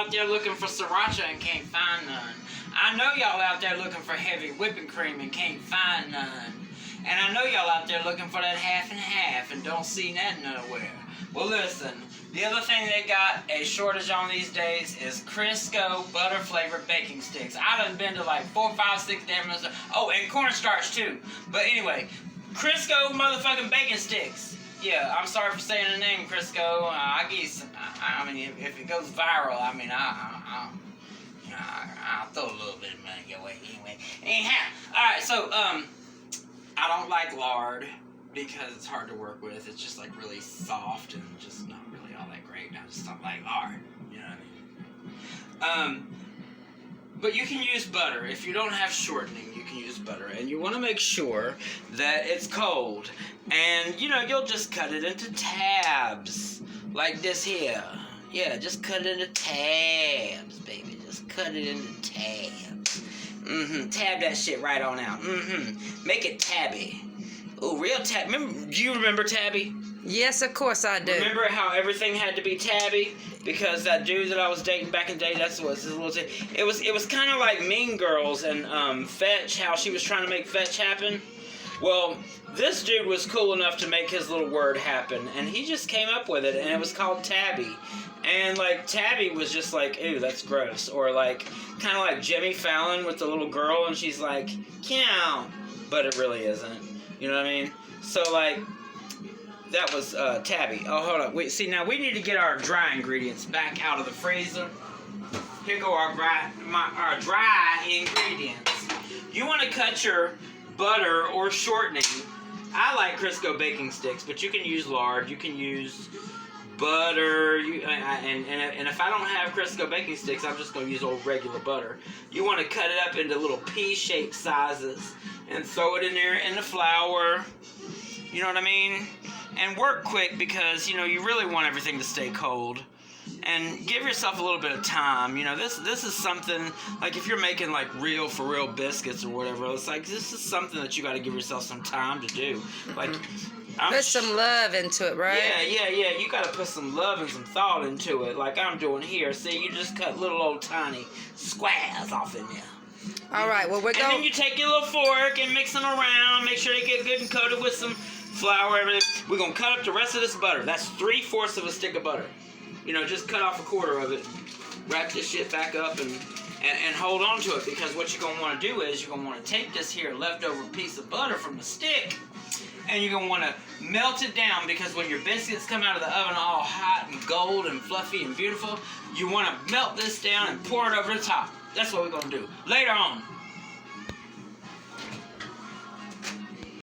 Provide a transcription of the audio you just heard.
out there looking for sriracha and can't find none. I know y'all out there looking for heavy whipping cream and can't find none. And I know y'all out there looking for that half and half and don't see that nowhere. Well, listen, the other thing they got a shortage on these days is Crisco butter flavored baking sticks. I done been to like 4, 5, 6 damn. Oh, and cornstarch too. But anyway, Crisco motherfucking baking sticks. Yeah, I'm sorry for saying the name, Crisco. I guess, I mean, if it goes viral, I mean, I'll throw a little bit of money your way anyway. Anyhow, alright, so, I don't like lard because it's hard to work with. It's just like really soft and just not really all that great. I just don't like lard, you know what I mean? But you can use butter. If you don't have shortening, you can use butter. And you want to make sure that it's cold. And, you know, you'll just cut it into tabs. Like this here. Yeah, just cut it into tabs, baby. Just cut it into tabs. Tab that shit right on out. Make it tabby. Ooh, real tab. Do you remember Tabby? Yes, of course I do. Remember how everything had to be tabby? Because that dude that I was dating back in the day, that's what his little thing. It was kind of like Mean Girls and Fetch, how she was trying to make Fetch happen. Well, this dude was cool enough to make his little word happen, and he just came up with it, and it was called Tabby. And, like, Tabby was just like, ew, that's gross. Or, like, kind of like Jimmy Fallon with the little girl, and she's like, cow. But it really isn't. You know what I mean? So, like, that was Tabby. Oh, hold on. Wait, see, now we need to get our dry ingredients back out of the freezer. Here go our dry ingredients. You want to cut your butter or shortening. I like Crisco baking sticks, but you can use lard. You can use butter. And if I don't have Crisco baking sticks, I'm just going to use old regular butter. You want to cut it up into little pea-shaped sizes and throw it in there in the flour. You know what I mean? And work quick because, you know, you really want everything to stay cold. And give yourself a little bit of time. You know, this is something, like if you're making like real for real biscuits or whatever, it's like this is something that you got to give yourself some time to do. Like, put some love into it, right? Yeah. You got to put some love and some thought into it, like I'm doing here. See, you just cut little old tiny squares off in there. All right, well, we're going. And then you take your little fork and mix them around. Make sure they get good and coated with some flour. Everything. We're gonna cut up the rest of this butter. That's 3/4 of a stick of butter. You know, just cut off 1/4 of it. Wrap this shit back up and hold on to it, because what you're gonna want to do is you're gonna want to take this here leftover piece of butter from the stick, and you're gonna want to melt it down, because when your biscuits come out of the oven all hot and gold and fluffy and beautiful, you want to melt this down and pour it over the top. That's what we're gonna do later on.